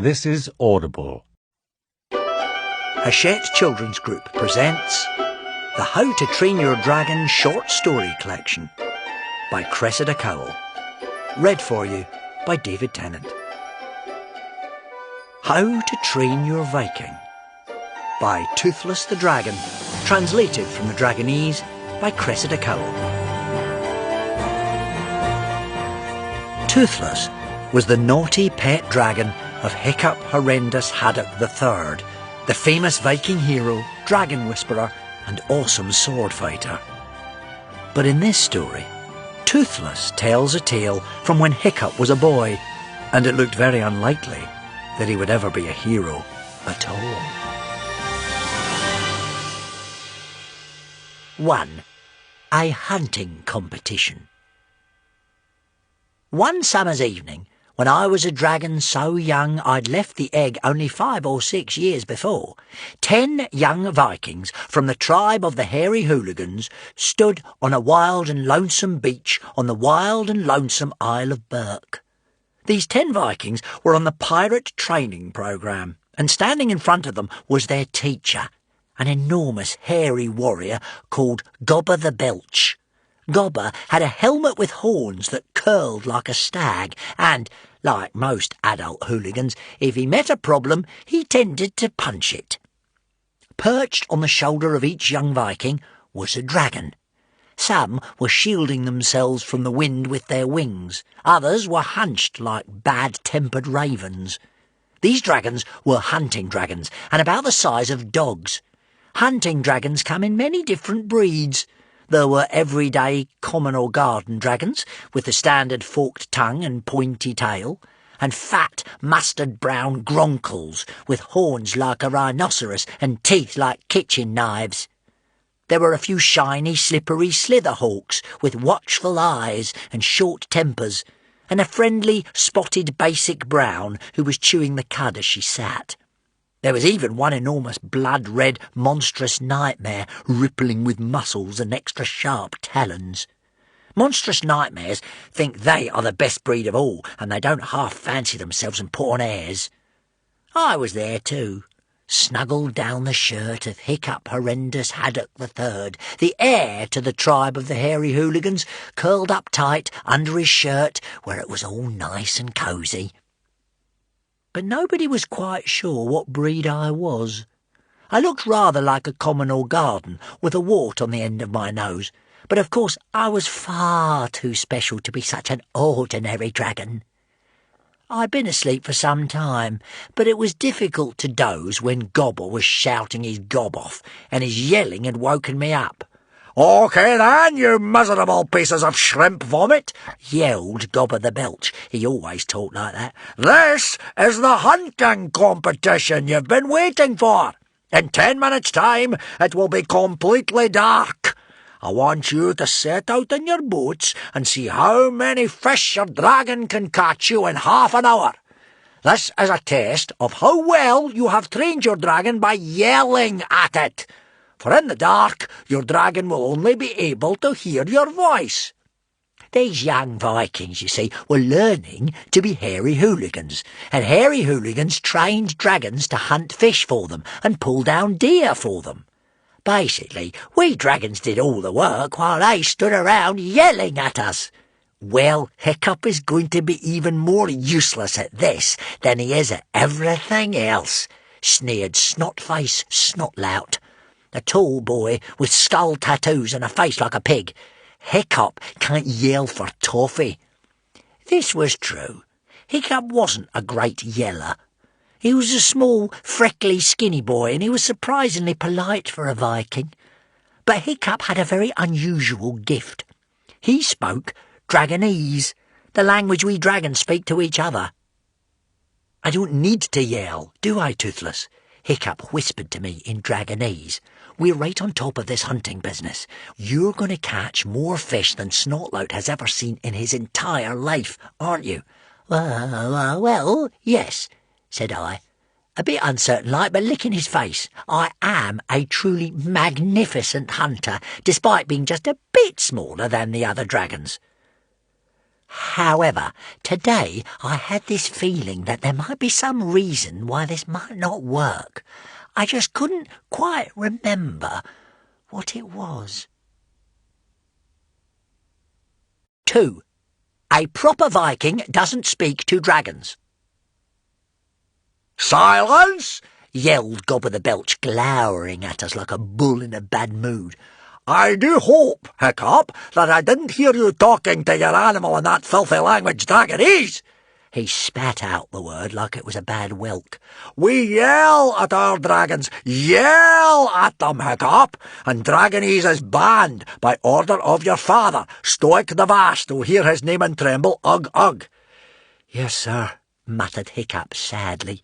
This is Audible. Hachette Children's Group presents The How to Train Your Dragon short story collection by Cressida Cowell. Read for you by David Tennant. How to Train Your Viking by Toothless the Dragon, translated from the Dragonese by Cressida Cowell. Toothless was the naughty pet dragon of Hiccup Horrendous Haddock III, the famous Viking hero, dragon whisperer, and awesome sword fighter. But in this story, Toothless tells a tale from when Hiccup was a boy, and it looked very unlikely that he would ever be a hero at all. 1. A hunting competition. One summer's evening, when I was a dragon so young I'd left the egg only 5 or 6 years before, 10 young Vikings from the tribe of the Hairy Hooligans stood on a wild and lonesome beach on the wild and lonesome Isle of Berk. These 10 Vikings were on the pirate training programme, and standing in front of them was their teacher, an enormous hairy warrior called Gobber the Belch. Gobber had a helmet with horns that curled like a stag, and, like most adult hooligans, if he met a problem, he tended to punch it. Perched on the shoulder of each young Viking was a dragon. Some were shielding themselves from the wind with their wings. Others were hunched like bad-tempered ravens. These dragons were hunting dragons, and about the size of dogs. Hunting dragons come in many different breeds. There were everyday common or garden dragons, with the standard forked tongue and pointy tail, and fat mustard-brown gronkles, with horns like a rhinoceros and teeth like kitchen knives. There were a few shiny, slippery slitherhawks, with watchful eyes and short tempers, and a friendly, spotted basic brown who was chewing the cud as she sat. There was even one enormous blood-red monstrous nightmare, rippling with muscles and extra sharp talons. Monstrous nightmares think they are the best breed of all, and they don't half fancy themselves and put on airs. I was there too, snuggled down the shirt of Hiccup Horrendous Haddock III, the heir to the tribe of the Hairy Hooligans, curled up tight under his shirt where it was all nice and cosy. But nobody was quite sure what breed I was. I looked rather like a common or garden, with a wart on the end of my nose, but of course I was far too special to be such an ordinary dragon. I'd been asleep for some time, but it was difficult to doze when Gobber was shouting his gob off, and his yelling had woken me up. "OK then, you miserable pieces of shrimp vomit," yelled Gobber the Belch. He always talked like that. "This is the hunting competition you've been waiting for. In 10 minutes' time, it will be completely dark. I want you to set out in your boats and see how many fish your dragon can catch you in half an hour. This is a test of how well you have trained your dragon by yelling at it. For in the dark, your dragon will only be able to hear your voice." These young Vikings, you see, were learning to be hairy hooligans, and hairy hooligans trained dragons to hunt fish for them and pull down deer for them. Basically, we dragons did all the work while they stood around yelling at us. Well, Hiccup is going to be even more useless at this than he is at everything else, sneered Snotface Snotlout, a tall boy with skull tattoos and a face like a pig. Hiccup can't yell for toffee. This was true. Hiccup wasn't a great yeller. He was a small, freckly, skinny boy, and he was surprisingly polite for a Viking. But Hiccup had a very unusual gift. He spoke Dragonese, the language we dragons speak to each other. "I don't need to yell, do I, Toothless?" Hiccup whispered to me in Dragonese. "We're right on top of this hunting business. You're going to catch more fish than Snotlout has ever seen in his entire life, aren't you?" Well, yes," said I, a bit uncertain-like, but licking his face. "I am a truly magnificent hunter, despite being just a bit smaller than the other dragons." However, today I had this feeling that there might be some reason why this might not work. I just couldn't quite remember what it was. 2. A proper Viking doesn't speak to dragons. "Silence!" yelled Gobber the Belch, glowering at us like a bull in a bad mood. "I do hope, Hiccup, that I didn't hear you talking to your animal in that filthy language dragonese." He spat out the word like it was a bad whelk. "We yell at our dragons, yell at them, Hiccup, and dragonese is banned by order of your father, Stoic the Vast, who hear his name and tremble, ugh, ugh." "Yes, sir," muttered Hiccup sadly.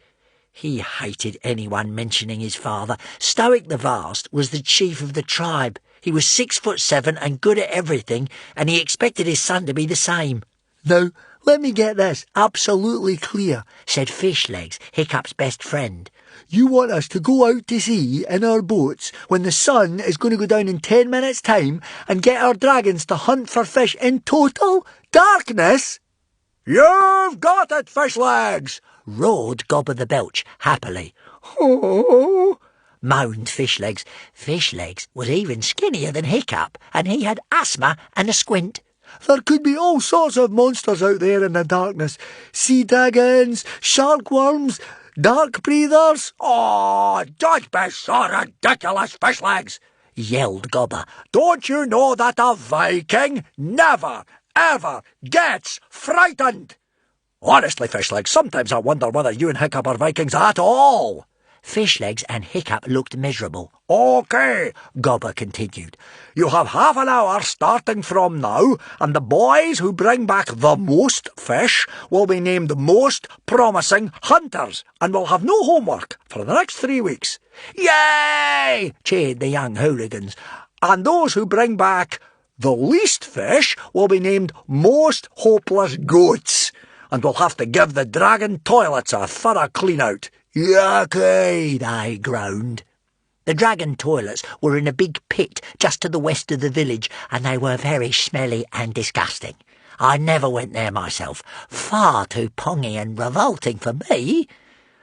He hated anyone mentioning his father. Stoic the Vast was the chief of the tribe. He was 6'7" and good at everything, and he expected his son to be the same. "Now, let me get this absolutely clear," said Fishlegs, Hiccup's best friend. "You want us to go out to sea in our boats when the sun is going to go down in 10 minutes' time and get our dragons to hunt for fish in total darkness?" "You've got it, Fishlegs!" roared Gobber the Belch happily. "Oh!" moaned Fishlegs. Fishlegs was even skinnier than Hiccup, and he had asthma and a squint. "There could be all sorts of monsters out there in the darkness. Sea dragons, shark worms, dark breathers." "Oh, don't be so ridiculous, Fishlegs!" yelled Gobber. "Don't you know that a Viking never, ever gets frightened?" Honestly, Fishlegs, sometimes I wonder whether you and Hiccup are Vikings at all. Fishlegs and Hiccup looked miserable. "OK," Gobber continued. "You have half an hour starting from now, and the boys who bring back the most fish will be named Most Promising Hunters, and will have no homework for the next 3 weeks. Yay! cheered the young hooligans. And those who bring back the least fish will be named Most Hopeless Goats, and will have to give the dragon toilets a thorough clean-out. "Yucky," they groaned. The dragon toilets were in a big pit just to the west of the village, and they were very smelly and disgusting. I never went there myself. Far too pongy and revolting for me.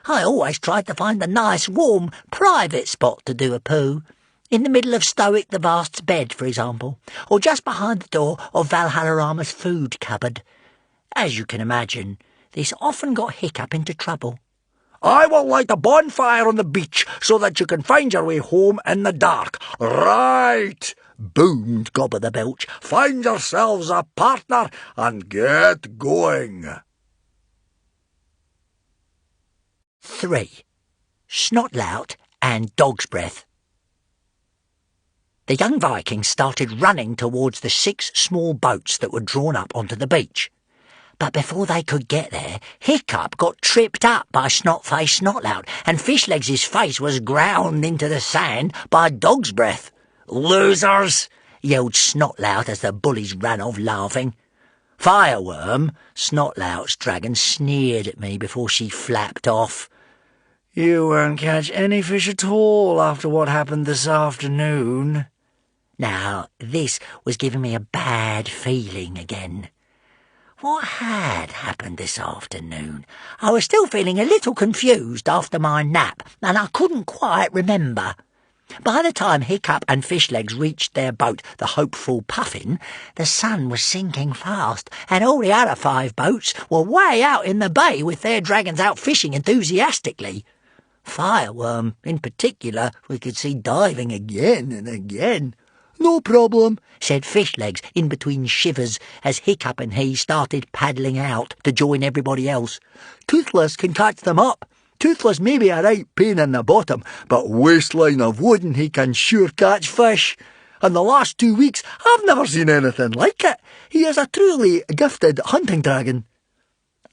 I always tried to find a nice, warm, private spot to do a poo. In the middle of Stoic the Vast's bed, for example, or just behind the door of Valhallarama's food cupboard. As you can imagine, this often got Hiccup into trouble. "I will light a bonfire on the beach so that you can find your way home in the dark." "Right," boomed Gobber the Belch. "Find yourselves a partner and get going." 3. Snotlout and Dog's Breath. The young Vikings started running towards the 6 small boats that were drawn up onto the beach. But before they could get there, Hiccup got tripped up by Snot-Face Snotlout, and Fishlegs' face was ground into the sand by Dog's Breath. "Losers!" yelled Snotlout as the bullies ran off laughing. Fireworm, Snotlout's dragon, sneered at me before she flapped off. "You won't catch any fish at all after what happened this afternoon." Now, this was giving me a bad feeling again. What had happened this afternoon? I was still feeling a little confused after my nap, and I couldn't quite remember. By the time Hiccup and Fishlegs reached their boat, the hopeful Puffin, the sun was sinking fast, and all the other 5 boats were way out in the bay with their dragons out fishing enthusiastically. Fireworm, in particular, we could see diving again and again. "No problem," said Fishlegs in between shivers as Hiccup and he started paddling out to join everybody else. "Toothless can catch them up. Toothless may be a right pain in the bottom, but waistline of wooden he can sure catch fish. In the last 2 weeks I've never seen anything like it. He is a truly gifted hunting dragon."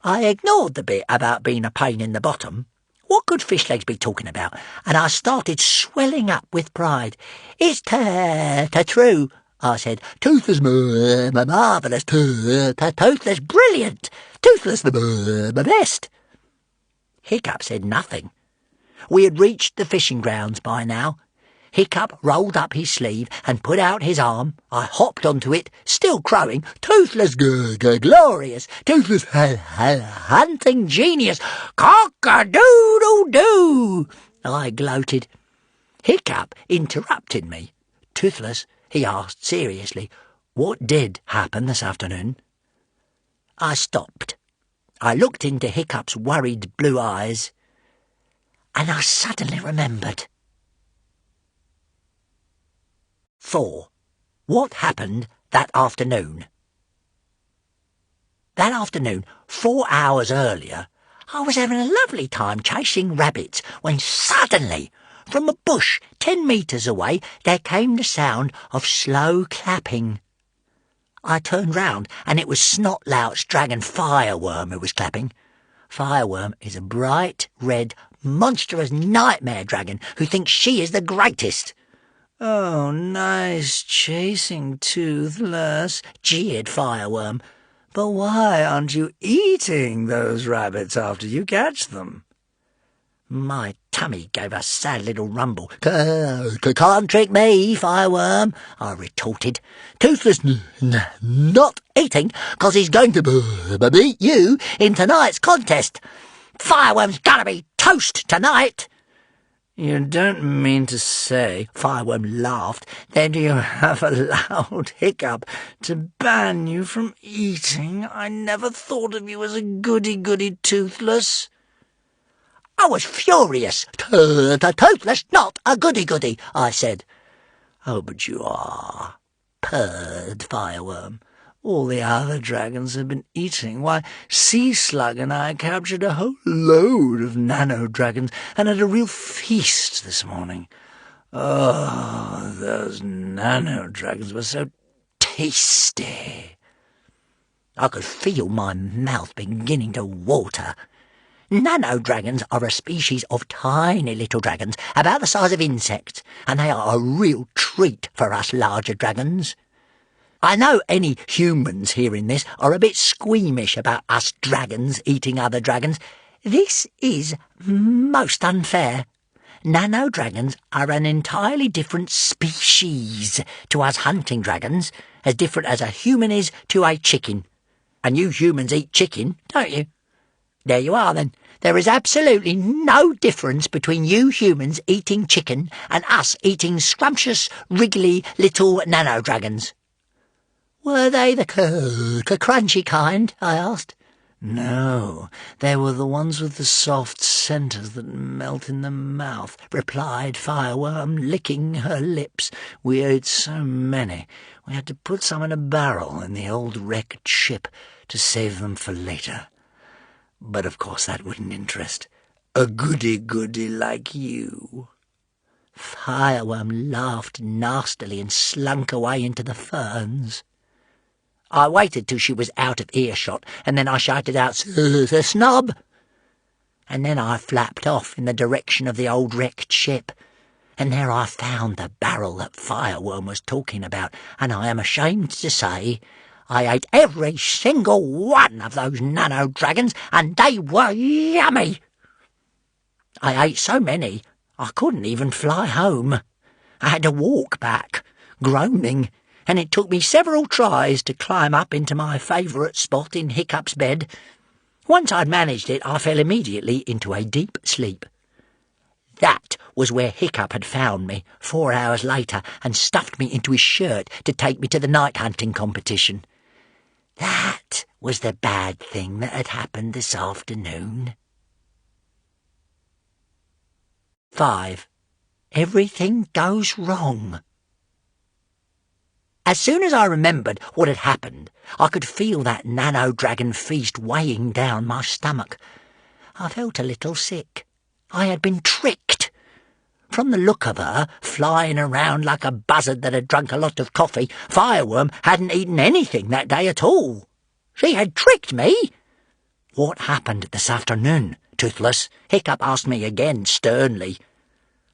I ignored the bit about being a pain in the bottom. What could Fishlegs be talking about? And I started swelling up with pride. "It's true," I said. "Toothless, marvellous, Toothless, brilliant, Toothless, the best." Hiccup said nothing. We had reached the fishing grounds by now. Hiccup rolled up his sleeve and put out his arm. I hopped onto it, still crowing, "Toothless, glorious, toothless, hunting genius, cock-a-doodle-doo!" I gloated. Hiccup interrupted me. "Toothless," he asked seriously, "what did happen this afternoon?" I stopped. I looked into Hiccup's worried blue eyes, and I suddenly remembered. 4. What happened that afternoon? That afternoon, 4 hours earlier, I was having a lovely time chasing rabbits when suddenly, from a bush 10 metres away, there came the sound of slow clapping. I turned round, and it was Snotlout's dragon Fireworm who was clapping. Fireworm is a bright, red, monstrous nightmare dragon who thinks she is the greatest. "Oh, nice chasing, Toothless," jeered Fireworm. "But why aren't you eating those rabbits after you catch them?" My tummy gave a sad little rumble. "Can't trick me, Fireworm," I retorted. "Toothless not eating, 'cause he's going to beat you in tonight's contest. Fireworm's gonna be toast tonight." "You don't mean to say," Fireworm laughed, "that you have allowed Hiccup to ban you from eating? I never thought of you as a goody-goody, Toothless." I was furious. "Toothless, not a goody-goody," I said. "Oh, but you are," purred Fireworm. "All the other dragons have been eating. Why, Sea Slug and I captured a whole load of nano-dragons and had a real feast this morning. Oh, those nano-dragons were so tasty." I could feel my mouth beginning to water. Nano-dragons are a species of tiny little dragons, about the size of insects, and they are a real treat for us larger dragons. I know any humans hearing this are a bit squeamish about us dragons eating other dragons. This is most unfair. Nano-dragons are an entirely different species to us hunting dragons, as different as a human is to a chicken. And you humans eat chicken, don't you? There you are, then. There is absolutely no difference between you humans eating chicken and us eating scrumptious, wriggly little nano-dragons. "Were they the crunchy kind?" I asked. "No, they were the ones with the soft centres that melt in the mouth," replied Fireworm, licking her lips. "We ate so many, we had to put some in a barrel in the old wrecked ship to save them for later. But of course that wouldn't interest a goody-goody like you." Fireworm laughed nastily and slunk away into the ferns. I waited till she was out of earshot, and then I shouted out, "Snob!" And then I flapped off in the direction of the old wrecked ship, and there I found the barrel that Fireworm was talking about, and I am ashamed to say I ate every single one of those nano-dragons, and they were yummy. I ate so many I couldn't even fly home. I had to walk back, groaning, and it took me several tries to climb up into my favourite spot in Hiccup's bed. Once I'd managed it, I fell immediately into a deep sleep. That was where Hiccup had found me 4 hours later and stuffed me into his shirt to take me to the night hunting competition. That was the bad thing that had happened this afternoon. 5. Everything goes wrong. As soon as I remembered what had happened, I could feel that nano-dragon feast weighing down my stomach. I felt a little sick. I had been tricked. From the look of her, flying around like a buzzard that had drunk a lot of coffee, Fireworm hadn't eaten anything that day at all. She had tricked me. "What happened this afternoon, Toothless?" Hiccup asked me again sternly.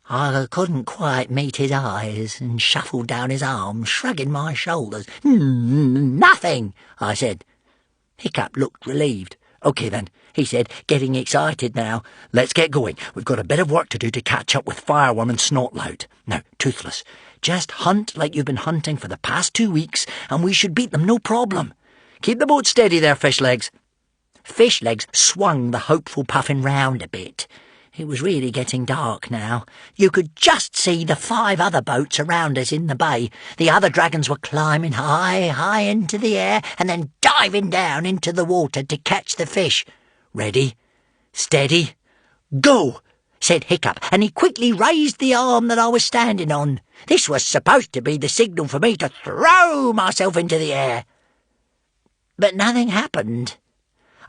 I couldn't quite meet his eyes and shuffled down his arm, shrugging my shoulders. "Nothing," I said. Hiccup looked relieved. "OK then," he said, getting excited now. "Let's get going. We've got a bit of work to do to catch up with Fireworm and Snotlout. Now, Toothless, just hunt like you've been hunting for the past 2 weeks, and we should beat them no problem. Keep the boat steady there, Fishlegs." Fishlegs swung the hopeful Puffin round a bit. It was really getting dark now. You could just see the 5 other boats around us in the bay. The other dragons were climbing high, high into the air and then diving down into the water to catch the fish. "Ready, steady, go," said Hiccup, and he quickly raised the arm that I was standing on. This was supposed to be the signal for me to throw myself into the air. But nothing happened.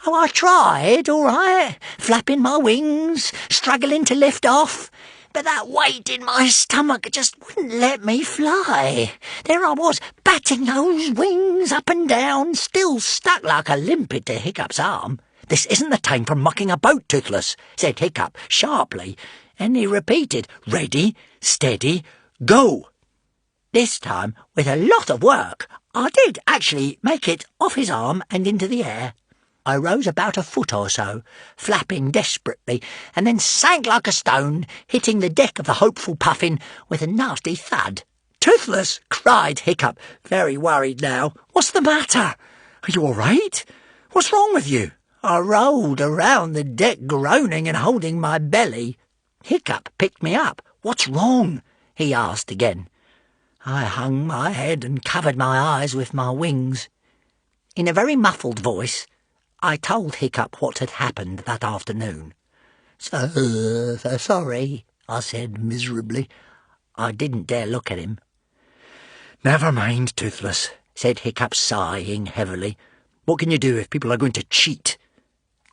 Oh, I tried, all right, flapping my wings, struggling to lift off, but that weight in my stomach just wouldn't let me fly. There I was, batting those wings up and down, still stuck like a limpet to Hiccup's arm. "This isn't the time for mucking about, Toothless," said Hiccup sharply, and he repeated, "Ready, steady, go." This time, with a lot of work, I did actually make it off his arm and into the air. I rose about a foot or so, flapping desperately, and then sank like a stone, hitting the deck of the hopeful Puffin with a nasty thud. "Toothless!" cried Hiccup, very worried now. "What's the matter? Are you all right? What's wrong with you?" I rolled around the deck groaning and holding my belly. Hiccup picked me up. "What's wrong?" he asked again. I hung my head and covered my eyes with my wings. In a very muffled voice, I told Hiccup what had happened that afternoon. So sorry," I said miserably. I didn't dare look at him. "Never mind, Toothless," said Hiccup, sighing heavily. "What can you do if people are going to cheat?"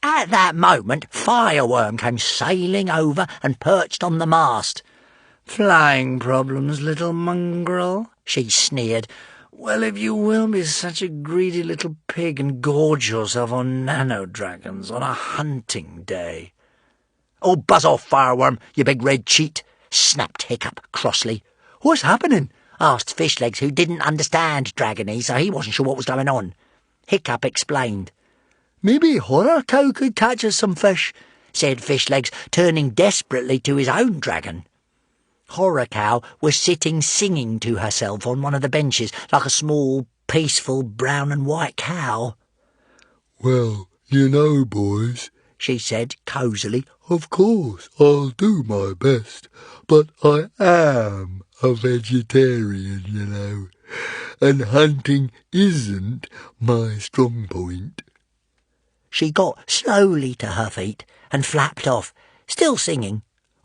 At that moment, Fireworm came sailing over and perched on the mast. "Flying problems, little mongrel," she sneered. "Well, if you will be such a greedy little pig and gorge yourself on nano-dragons on a hunting day." "Oh, buzz off, Fireworm, you big red cheat," snapped Hiccup crossly. "What's happening?" asked Fishlegs, who didn't understand Dragonese, so he wasn't sure what was going on. Hiccup explained. "Maybe Horror Cow could catch us some fish," said Fishlegs, turning desperately to his own dragon. Horror Cow was sitting singing to herself on one of the benches, like a small, peaceful brown and white cow. "Well, you know, boys," she said cosily, "of course I'll do my best, but I am a vegetarian, you know, and hunting isn't my strong point." She got slowly to her feet and flapped off, still singing.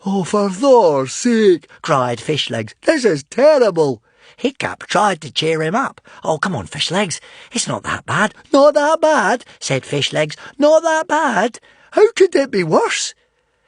"Oh, for Thor's sake," cried Fishlegs, "this is terrible." Hiccup tried to cheer him up. "Oh, come on, Fishlegs, it's not that bad." "Not that bad," said Fishlegs. "not that bad. How could it be worse?"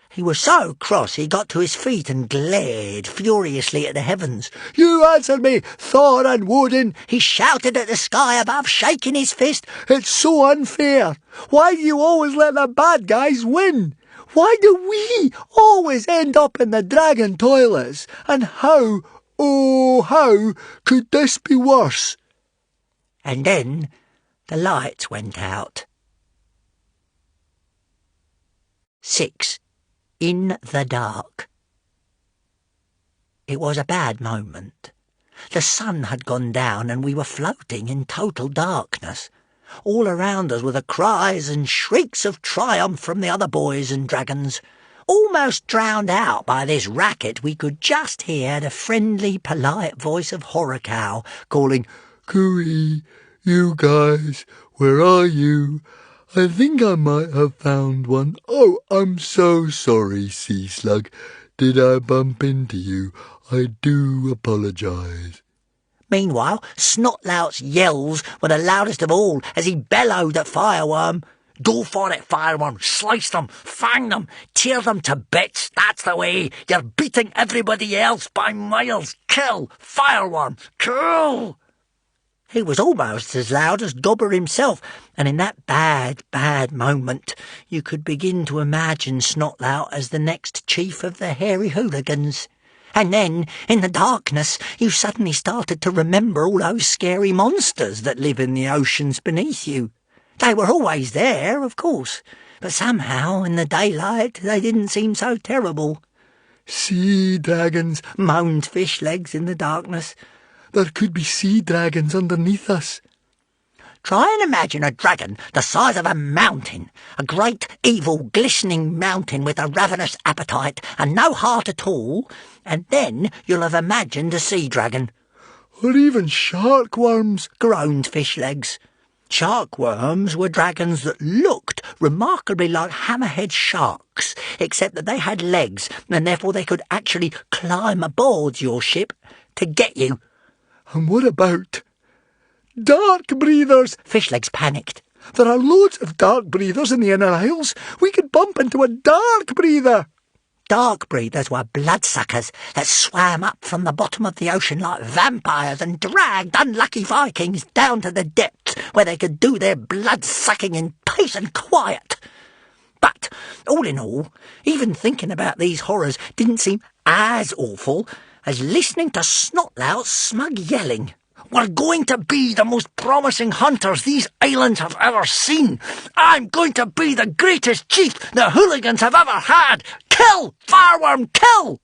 He was so cross he got to his feet and glared furiously at the heavens. "You answer me, Thor and Woden!" He shouted at the sky above, shaking his fist. "It's so unfair. Why do you always let the bad guys win? Why do we always end up in the dragon toilets? And how, oh, how could this be worse?" And then the lights went out. 6. In the dark. It was a bad moment. The sun had gone down and we were floating in total darkness. All around us were the cries and shrieks of triumph from the other boys and dragons. Almost drowned out by this racket, we could just hear the friendly, polite voice of Horror Cow calling, "Cooey, you guys, where are you? I think I might have found one. Oh, I'm so sorry, Sea Slug. Did I bump into you? I do apologise." Meanwhile, Snotlout's yells were the loudest of all as he bellowed at Fireworm. "Go for it, Fireworm! Slice them! Fang them! Tear them to bits! That's the way! You're beating everybody else by miles! Kill! Fireworm! Kill!" He was almost as loud as Gobber himself, and in that bad moment you could begin to imagine Snotlout as the next chief of the Hairy Hooligans. And then, in the darkness, you suddenly started to remember all those scary monsters that live in the oceans beneath you. They were always there, of course, but somehow in the daylight they didn't seem so terrible. Sea dragons, Moaned Fishlegs in the darkness. there could be sea dragons underneath us. Try and imagine a dragon the size of a mountain, a great, evil, glistening mountain with a ravenous appetite and no heart at all, and then you'll have imagined a sea dragon. Or even shark worms, groaned Fishlegs. Shark worms were dragons that looked remarkably like hammerhead sharks, except that they had legs, and therefore they could actually climb aboard your ship to get you. And what about dark breathers? Fishlegs panicked. There are loads of dark breathers in the Inner Isles. We could bump into a dark breather. Dark breathers were bloodsuckers that swam up from the bottom of the ocean like vampires and dragged unlucky Vikings down to the depths where they could do their blood-sucking in peace and quiet. But, all in all, even thinking about these horrors didn't seem as awful as listening to Snotlout's smug yelling. We're going to be the most promising hunters these islands have ever seen. I'm going to be the greatest chief the hooligans have ever had. Kill! Fireworm, kill!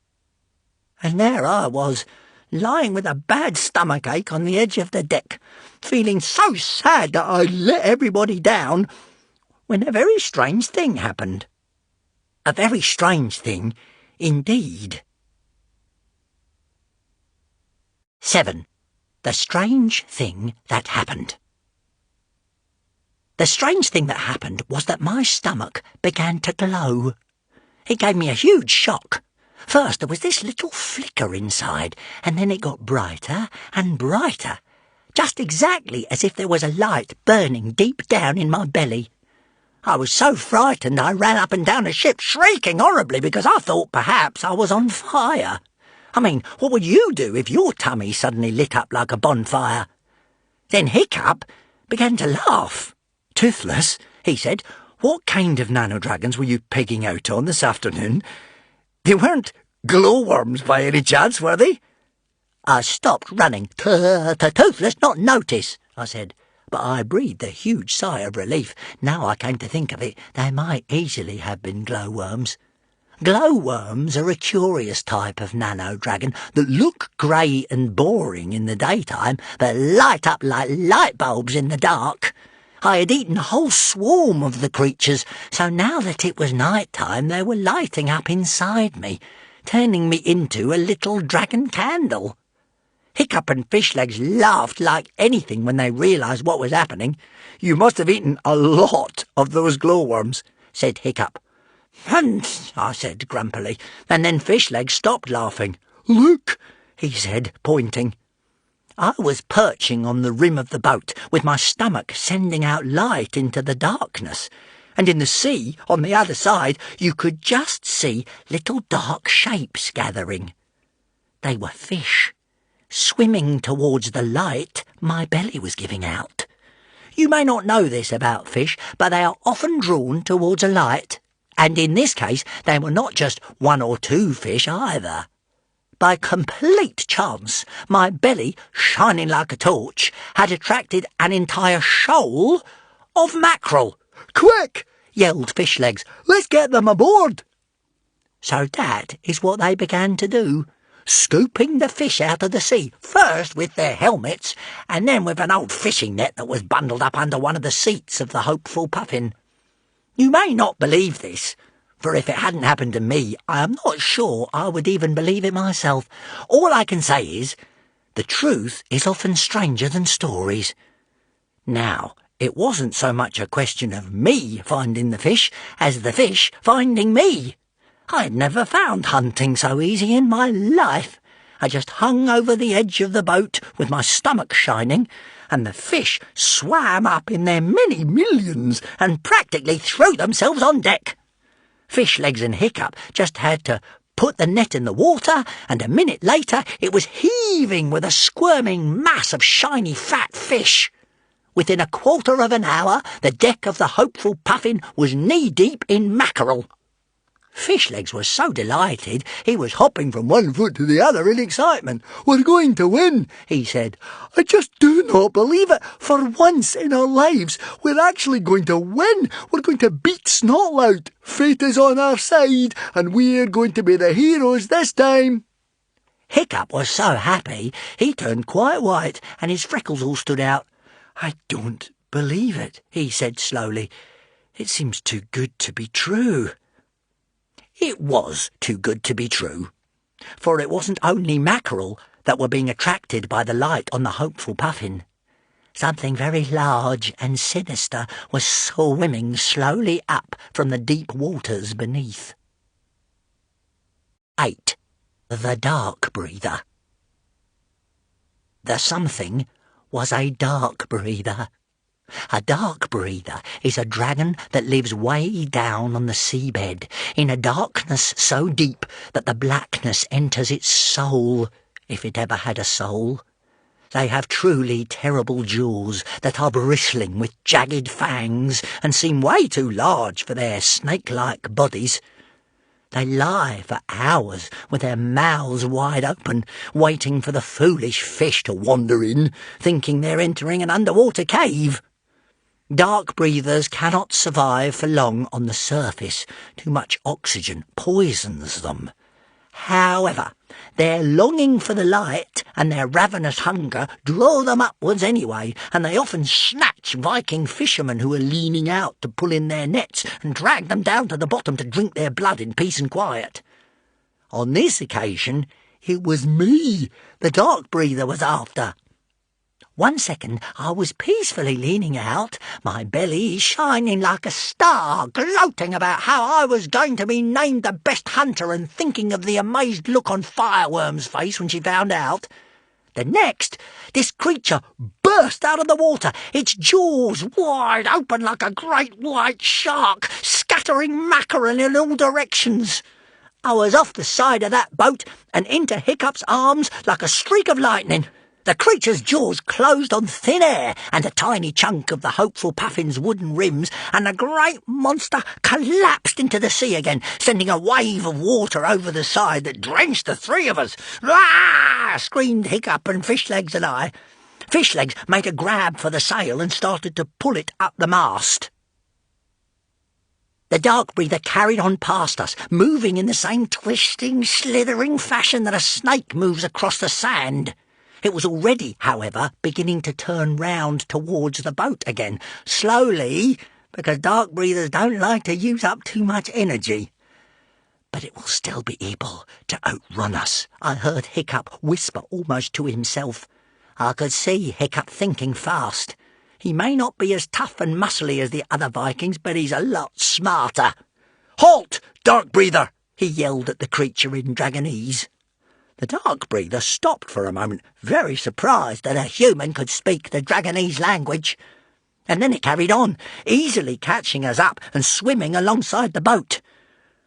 And there I was, lying with a bad stomachache on the edge of the deck, feeling so sad that I'd let everybody down, when a very strange thing happened. A very strange thing indeed. 7. The strange thing that happened. The strange thing that happened was that my stomach began to glow. It gave me a huge shock. First there was this little flicker inside, and then it got brighter and brighter, just exactly as if there was a light burning deep down in my belly. I was so frightened I ran up and down the ship shrieking horribly because I thought perhaps I was on fire. I mean, what would you do if your tummy suddenly lit up like a bonfire? Then Hiccup began to laugh. Toothless, he said, what kind of nano-dragons were you pegging out on this afternoon? They weren't glowworms by any chance, were they? I stopped running. Toothless, not notice, I said. But I breathed a huge sigh of relief. Now I came to think of it, they might easily have been glowworms. Glowworms are a curious type of nano-dragon that look grey and boring in the daytime, but light up like light bulbs in the dark. I had eaten a whole swarm of the creatures, so now that it was night-time they were lighting up inside me, turning me into a little dragon candle. Hiccup and Fishlegs laughed like anything when they realised what was happening. You must have eaten a lot of those glowworms, said Hiccup. I said grumpily, and then Fishlegs stopped laughing. Look, he said, pointing. I was perching on the rim of the boat, with my stomach sending out light into the darkness, and in the sea, on the other side, you could just see little dark shapes gathering. They were fish, swimming towards the light my belly was giving out. You may not know this about fish, but they are often drawn towards a light. And in this case, they were not just one or two fish either. By complete chance, my belly, shining like a torch, had attracted an entire shoal of mackerel. Quick, yelled Fishlegs. Let's get them aboard. So that is what they began to do, scooping the fish out of the sea, first with their helmets, and then with an old fishing net that was bundled up under one of the seats of the Hopeful Puffin. You may not believe this, for if it hadn't happened to me, I am not sure I would even believe it myself. All I can say is, the truth is often stranger than stories. Now, it wasn't so much a question of me finding the fish as the fish finding me. I had never found hunting so easy in my life. I just hung over the edge of the boat with my stomach shining, and the fish swam up in their many millions and practically threw themselves on deck. Fishlegs and Hiccup just had to put the net in the water, and a minute later it was heaving with a squirming mass of shiny fat fish. Within a quarter of an hour, the deck of the Hopeful Puffin was knee-deep in mackerel. Fishlegs was so delighted he was hopping from One foot to the other in excitement. "We're going to win," he said. "I just do not believe it. For once in our lives, we're actually going to win. We're going to beat Snotlout. Fate is on our side, and we're going to be the heroes this time." Hiccup was so happy he turned quite white and his freckles all stood out. "I don't believe it," he said slowly. "It seems too good to be true." It was too good to be true, for it wasn't only mackerel that were being attracted by the light on the hopeful puffin. Something very large and sinister was swimming slowly up from the deep waters beneath. 8. The Dark Breather. The something was a dark breather. A dark breather is a dragon that lives way down on the seabed, in a darkness so deep that the blackness enters its soul, if it ever had a soul. They have truly terrible jaws that are bristling with jagged fangs and seem way too large for their snake-like bodies. They lie for hours with their mouths wide open, waiting for the foolish fish to wander in, thinking they're entering an underwater cave. Dark breathers cannot survive for long on the surface. Too much oxygen poisons them. However, their longing for the light and their ravenous hunger draw them upwards anyway, and they often snatch Viking fishermen who are leaning out to pull in their nets and drag them down to the bottom to drink their blood in peace and quiet. On this occasion, it was me the dark breather was after. One second I was peacefully leaning out, my belly shining like a star, gloating about how I was going to be named the best hunter and thinking of the amazed look on Fireworm's face when she found out. The next, this creature burst out of the water, its jaws wide open like a great white shark, scattering mackerel in all directions. I was off the side of that boat and into Hiccup's arms like a streak of lightning. The creature's jaws closed on thin air, and a tiny chunk of the hopeful puffin's wooden rims, and the great monster collapsed into the sea again, sending a wave of water over the side that drenched the three of us. "Ah!" screamed Hiccup and Fishlegs and I. Fishlegs made a grab for the sail and started to pull it up the mast. The dark breather carried on past us, moving in the same twisting, slithering fashion that a snake moves across the sand. It was already, however, beginning to turn round towards the boat again, slowly, because dark breathers don't like to use up too much energy. "But it will still be able to outrun us," I heard Hiccup whisper almost to himself. I could see Hiccup thinking fast. He may not be as tough and muscly as the other Vikings, but he's a lot smarter. "Halt, dark breather!" he yelled at the creature in Dragonese. The dark breather stopped for a moment, very surprised that a human could speak the Dragonese language. And then it carried on, easily catching us up and swimming alongside the boat.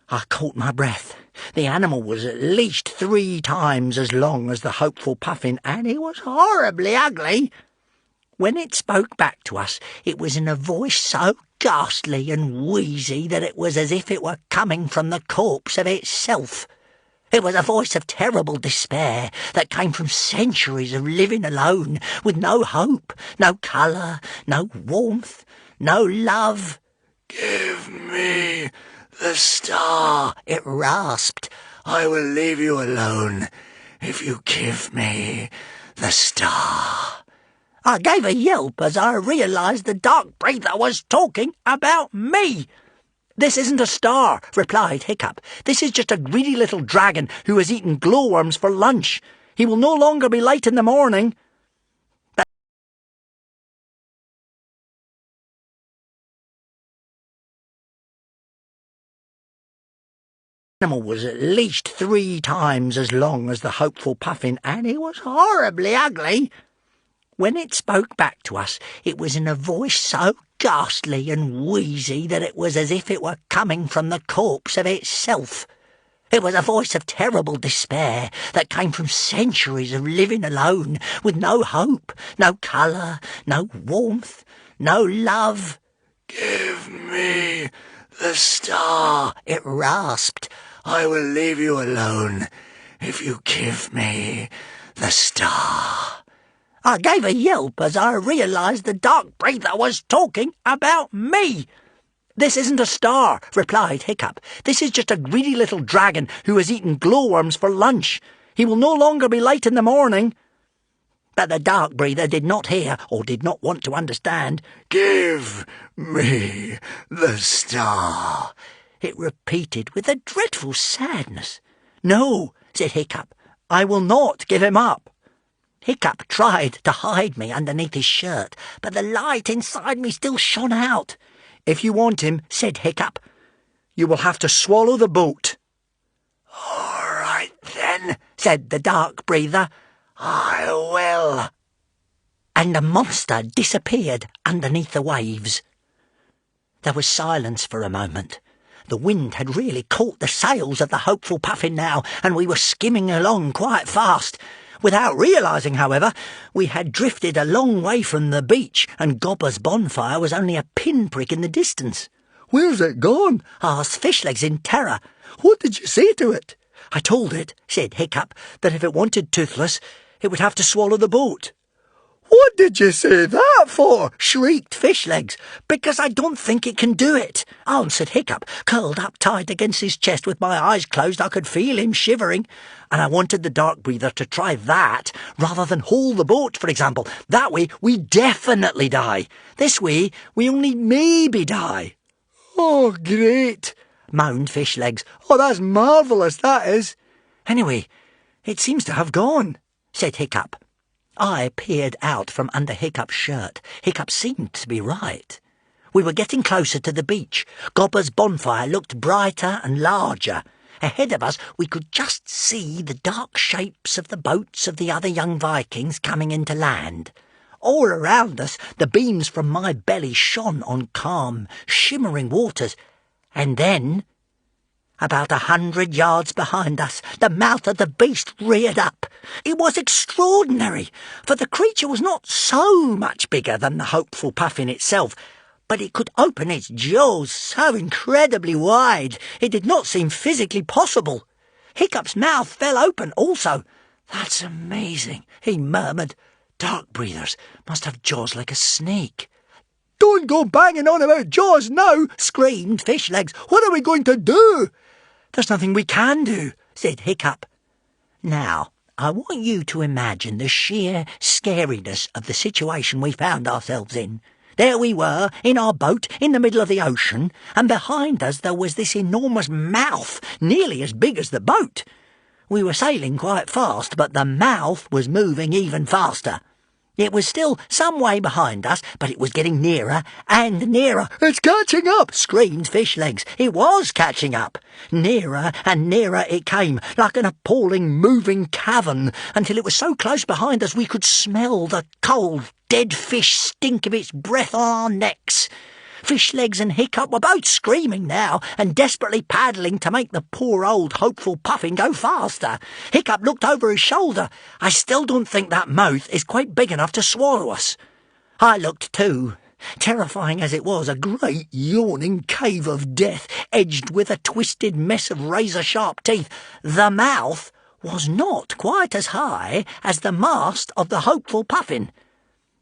I caught my breath. The animal was at least 3 times as long as the hopeful puffin, and it was horribly ugly. When it spoke back to us, it was in a voice so ghastly and wheezy that it was as if it were coming from the corpse of itself. It was a voice of terrible despair that came from centuries of living alone, with no hope, no colour, no warmth, no love. "Give me the star," it rasped. "I will leave you alone if you give me the star." I gave a yelp as I realised the dark breather was talking about me. "This isn't a star," replied Hiccup. "This is just a greedy little dragon who has eaten glowworms for lunch. He will no longer be late in the morning." The animal was at least 3 times as long as the hopeful puffin, and it was horribly ugly. When it spoke back to us, it was in a voice so ghastly and wheezy that it was as if it were coming from the corpse of itself. It was a voice of terrible despair that came from centuries of living alone, with no hope, no colour, no warmth, no love. "Give me The star, it rasped. I will leave you alone if you give me the star. I gave a yelp as I realised the dark breather was talking about me. "This isn't a star," replied Hiccup. "This is just a greedy little dragon who has eaten glowworms for lunch. He will no longer be late in the morning." But the dark breather did not hear, or did not want to understand. "Give me the star," it repeated with a dreadful sadness. "No," said Hiccup, "I will not give him up." Hiccup tried to hide me underneath his shirt, but the light inside me still shone out. "If you want him," said Hiccup, "you will have to swallow the boat." "All right then," said the dark breather, "I will." And the monster disappeared underneath the waves. There was silence for a moment. The wind had really caught the sails of the hopeful Puffin now, and we were skimming along quite fast. Without realising, however, we had drifted a long way from the beach, and Gobber's bonfire was only a pinprick in the distance. "Where's it gone?" asked Fishlegs in terror. "What did you say to it?" "I told it," said Hiccup, "that if it wanted Toothless, it would have to swallow the boat." "What did you say that for?" shrieked Fishlegs. "Because I don't think it can do it," answered Hiccup. Curled up tight against his chest with my eyes closed, I could feel him shivering. And I wanted the dark breather to try that, rather than haul the boat, for example. That way, we definitely die. This way, we only maybe die. "Oh, great," moaned Fishlegs. "Oh, that's marvellous, that is." "Anyway, it seems to have gone," said Hiccup. I peered out from under Hiccup's shirt. Hiccup seemed to be right. We were getting closer to the beach. Gobber's bonfire looked brighter and larger. Ahead of us we could just see the dark shapes of the boats of the other young Vikings coming into land. All around us the beams from my belly shone on calm, shimmering waters. And then, about 100 yards behind us, the mouth of the beast reared up. It was extraordinary, for the creature was not so much bigger than the hopeful Puffin itself, but it could open its jaws so incredibly wide it did not seem physically possible. Hiccup's mouth fell open also. "That's amazing," he murmured. "Dark breathers must have jaws like a snake." "Don't go banging on about jaws now," screamed Fishlegs. "What are we going to do?" "There's nothing we can do," said Hiccup. "Now, I want you to imagine the sheer scariness of the situation we found ourselves in. There we were, in our boat, in the middle of the ocean, and behind us there was this enormous mouth, nearly as big as the boat. We were sailing quite fast, but the mouth was moving even faster. It was still some way behind us, but it was getting nearer and nearer. "It's catching up," screamed Fishlegs. It was catching up. Nearer and nearer it came, like an appalling moving cavern, until it was so close behind us we could smell the cold, dead fish stink of its breath on our necks. Fishlegs and Hiccup were both screaming now, and desperately paddling to make the poor old hopeful Puffin go faster. Hiccup looked over his shoulder. "I still don't think that mouth is quite big enough to swallow us." I looked too. Terrifying as it was, a great yawning cave of death, edged with a twisted mess of razor-sharp teeth. The mouth was not quite as high as the mast of the hopeful Puffin.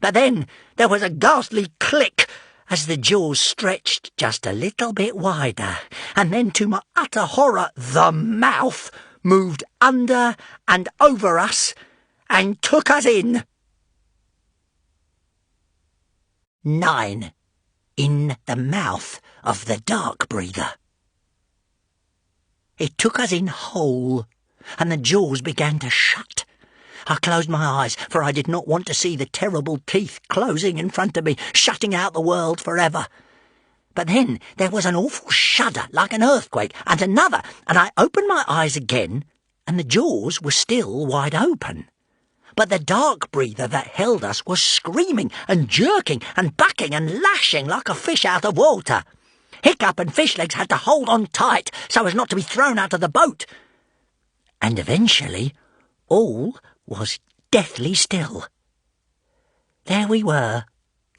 But then there was a ghastly click as the jaws stretched just a little bit wider, and then, to my utter horror, the mouth moved under and over us and took us in. 9. In the mouth of the dark breather. It took us in whole, and the jaws began to shut. I closed my eyes, for I did not want to see the terrible teeth closing in front of me, shutting out the world forever. But then there was an awful shudder, like an earthquake, and another, and I opened my eyes again, and the jaws were still wide open. But the dark breather that held us was screaming and jerking and bucking and lashing like a fish out of water. Hiccup and Fishlegs had to hold on tight so as not to be thrown out of the boat. And eventually all was deathly still. There we were,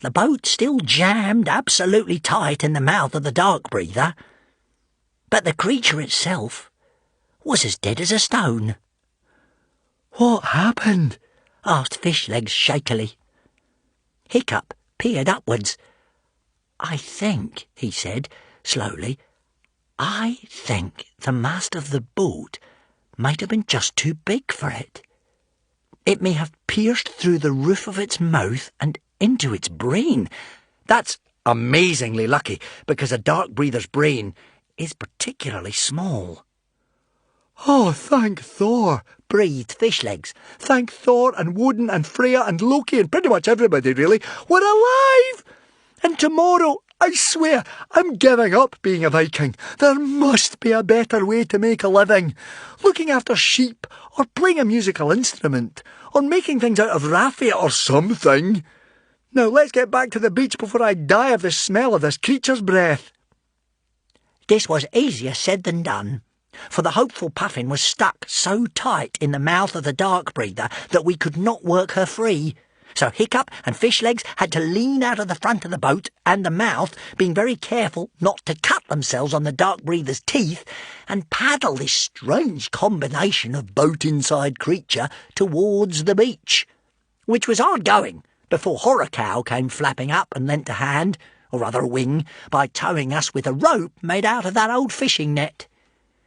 The boat still jammed absolutely tight in the mouth of the dark breather, but the creature itself was as dead as a stone. "What happened?" asked Fishlegs shakily. Hiccup peered upwards. "I think," he said slowly, "I think the mast of the boat might have been just too big for it. It may have pierced through the roof of its mouth and into its brain." That's amazingly lucky, because a dark breather's brain is particularly small. "Oh, thank Thor," breathed Fishlegs. "Thank Thor and Woden and Freya and Loki and pretty much everybody, really. We're alive! And tomorrow, I swear, I'm giving up being a Viking. There must be a better way to make a living. Looking after sheep, or playing a musical instrument, or making things out of raffia or something. Now let's get back to the beach before I die of the smell of this creature's breath." This was easier said than done, for the hopeful Puffin was stuck so tight in the mouth of the dark breather that we could not work her free. So Hiccup and Fishlegs had to lean out of the front of the boat and the mouth, being very careful not to cut themselves on the dark breather's teeth, and paddle this strange combination of boat-inside creature towards the beach, which was hard going before Horrorcow came flapping up and lent a hand, or rather a wing, by towing us with a rope made out of that old fishing net.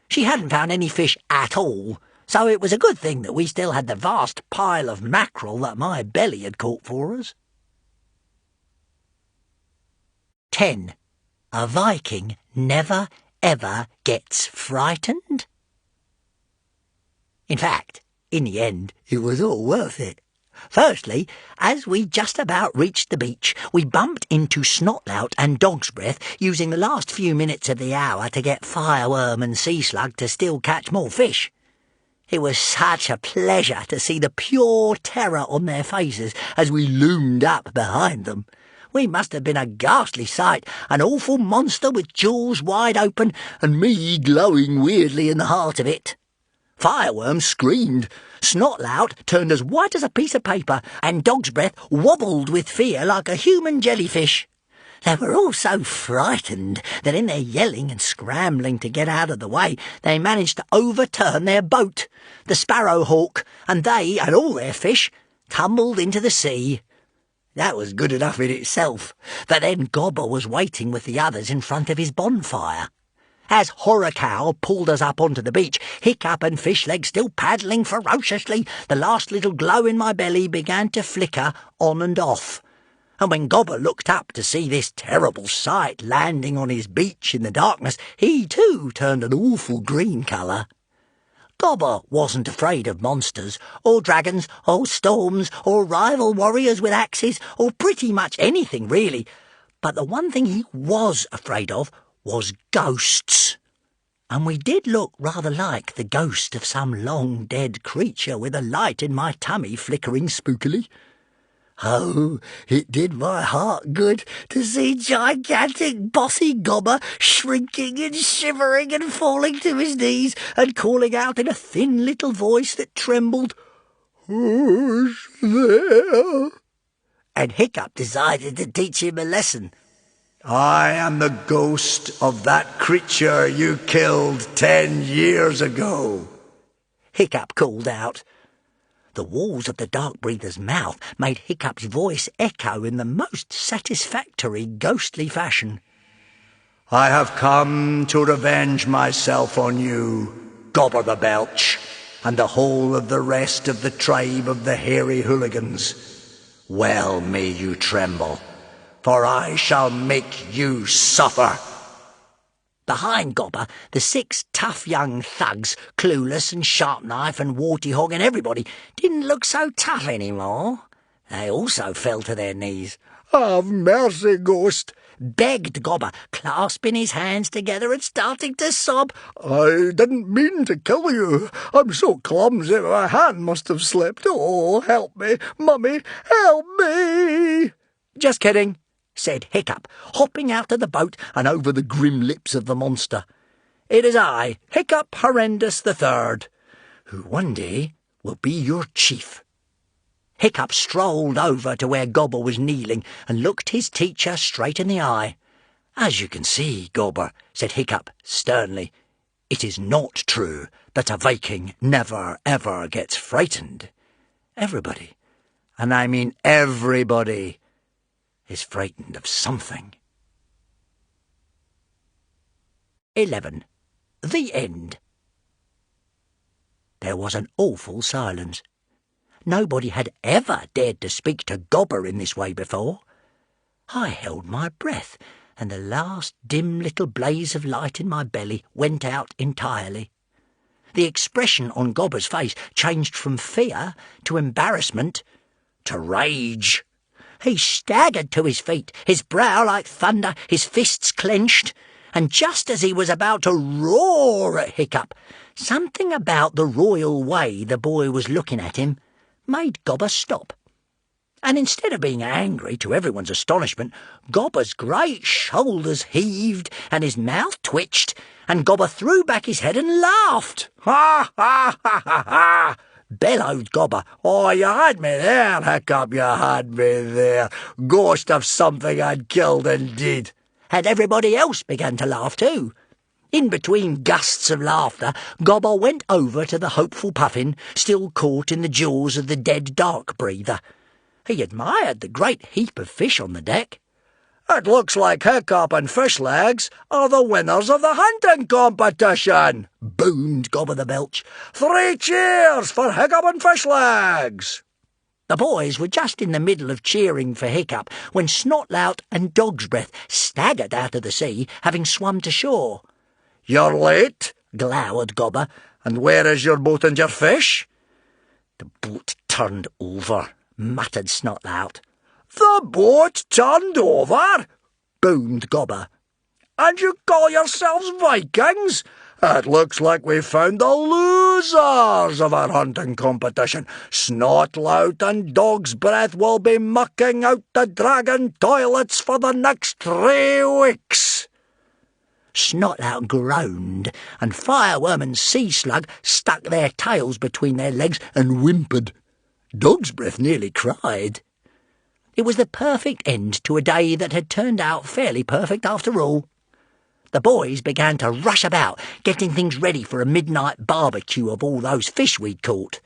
She hadn't found any fish at all, so it was a good thing that we still had the vast pile of mackerel that my belly had caught for us. 10. A Viking never, ever gets frightened. In fact, in the end, it was all worth it. Firstly, as we just about reached the beach, we bumped into Snotlout and Dog's Breath, using the last few minutes of the hour to get fireworm and sea slug to still catch more fish. It was such a pleasure to see the pure terror on their faces as we loomed up behind them. We must have been a ghastly sight, an awful monster with jaws wide open, and me glowing weirdly in the heart of it. Fireworm screamed, Snotlout turned as white as a piece of paper, and Dog's Breath wobbled with fear like a human jellyfish. They were all so frightened that in their yelling and scrambling to get out of the way, they managed to overturn their boat, the Sparrowhawk, and they and all their fish tumbled into the sea. That was good enough in itself, but then Gobber was waiting with the others in front of his bonfire. As Horrorcow pulled us up onto the beach, Hiccup and Fishlegs still paddling ferociously, the last little glow in my belly began to flicker on and off. And when Gobber looked up to see this terrible sight landing on his beach in the darkness, he too turned an awful green colour. Gobber wasn't afraid of monsters, or dragons, or storms, or rival warriors with axes, or pretty much anything really. But the one thing he was afraid of was ghosts. And we did look rather like the ghost of some long-dead creature with a light in my tummy flickering spookily. Oh, it did my heart good to see gigantic bossy Gobber shrinking and shivering and falling to his knees and calling out in a thin little voice that trembled, "Who's there?" And Hiccup decided to teach him a lesson. "I am the ghost of that creature you killed 10 years ago," Hiccup called out. The walls of the dark breather's mouth made Hiccup's voice echo in the most satisfactory ghostly fashion. "I have come to revenge myself on you, Gobber the Belch, and the whole of the rest of the tribe of the hairy hooligans. Well may you tremble, for I shall make you suffer." Behind Gobber, the 6 tough young thugs, Clueless and Sharpknife and Wartyhog and everybody, didn't look so tough anymore. They also fell to their knees. "Have mercy, ghost," begged Gobber, clasping his hands together and starting to sob. "I didn't mean to kill you. I'm so clumsy, my hand must have slipped. Oh, help me, Mummy, help me." "Just kidding," said Hiccup, hopping out of the boat and over the grim lips of the monster. "It is I, Hiccup Horrendous the Third, who one day will be your chief." Hiccup strolled over to where Gobber was kneeling and looked his teacher straight in the eye. "As you can see, Gobber," said Hiccup sternly, "it is not true that a Viking never, ever gets frightened. Everybody, and I mean everybody, is frightened of something." 11. The End. There was an awful silence. Nobody had ever dared to speak to Gobber in this way before. I held my breath, and the last dim little blaze of light in my belly went out entirely. The expression on Gobber's face changed from fear to embarrassment to rage. He staggered to his feet, his brow like thunder, his fists clenched, and just as he was about to roar at Hiccup, something about the royal way the boy was looking at him made Gobber stop. And instead of being angry, to everyone's astonishment, Gobber's great shoulders heaved and his mouth twitched, and Gobber threw back his head and laughed. "Ha, ha, ha, ha, ha!" bellowed Gobber. "Oh, you had me there, Hiccup, you had me there. Ghost of something I'd killed indeed." And everybody else began to laugh too. In between gusts of laughter, Gobber went over to the hopeful Puffin, still caught in the jaws of the dead dark breather. He admired the great heap of fish on the deck. "It looks like Hiccup and Fishlegs are the winners of the hunting competition," boomed Gobber the Belch. "3 cheers for Hiccup and Fishlegs." The boys were just in the middle of cheering for Hiccup when Snotlout and Dog's Breath staggered out of the sea, having swum to shore. "You're late," glowered Gobber. "And where is your boat and your fish?" "The boat turned over," muttered Snotlout. "The boat turned over?" boomed Gobber. "And you call yourselves Vikings? It looks like we found the losers of our hunting competition. Snotlout and Dog's Breath will be mucking out the dragon toilets for the next 3 weeks." Snotlout groaned, and Fireworm and Sea Slug stuck their tails between their legs and whimpered. Dog's Breath nearly cried. It was the perfect end to a day that had turned out fairly perfect after all. The boys began to rush about, getting things ready for a midnight barbecue of all those fish we'd caught.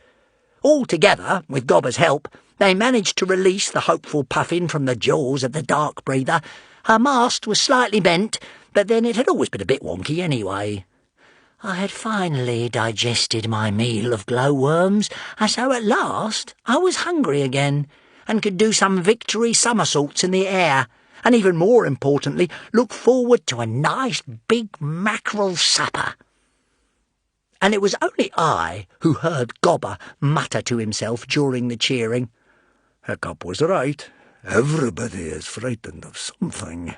All together, with Gobber's help, they managed to release the hopeful Puffin from the jaws of the dark breather. Her mast was slightly bent, but then it had always been a bit wonky anyway. I had finally digested my meal of glowworms, and so at last I was hungry again, and could do some victory somersaults in the air, and even more importantly, look forward to a nice big mackerel supper. And it was only I who heard Gobber mutter to himself during the cheering. "Hiccup was right. Everybody is frightened of something.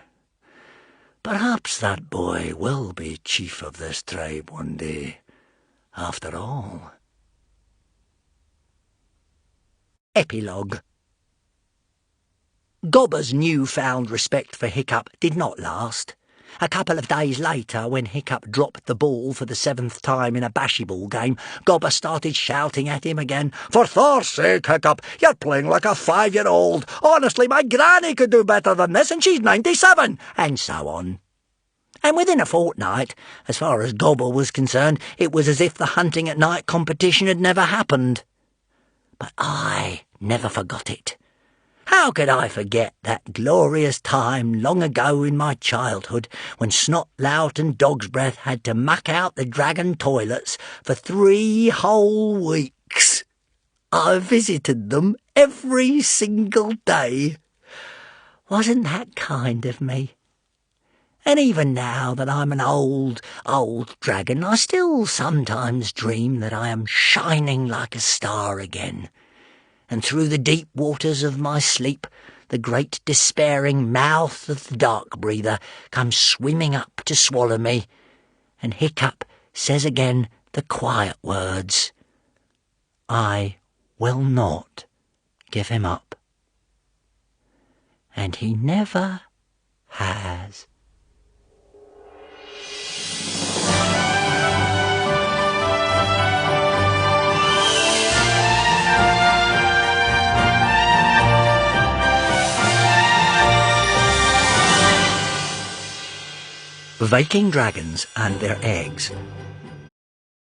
Perhaps that boy will be chief of this tribe one day, after all." Epilogue. Gobber's new-found respect for Hiccup did not last. A couple of days later, when Hiccup dropped the ball for the 7th time in a bashyball game, Gobber started shouting at him again. "For Thor's sake, Hiccup, you're playing like a 5-year-old. Honestly, my granny could do better than this, and she's 97, and so on. And within a fortnight, as far as Gobber was concerned, it was as if the hunting at night competition had never happened. But I never forgot it. How could I forget that glorious time long ago in my childhood when Snotlout and Dog's Breath had to muck out the dragon toilets for 3 whole weeks? I visited them every single day. Wasn't that kind of me? And even now that I'm an old dragon, I still sometimes dream that I am shining like a star again, and through the deep waters of my sleep the great despairing mouth of the dark breather comes swimming up to swallow me, and Hiccup says again the quiet words, "I will not give him up." And he never has. Viking Dragons and Their Eggs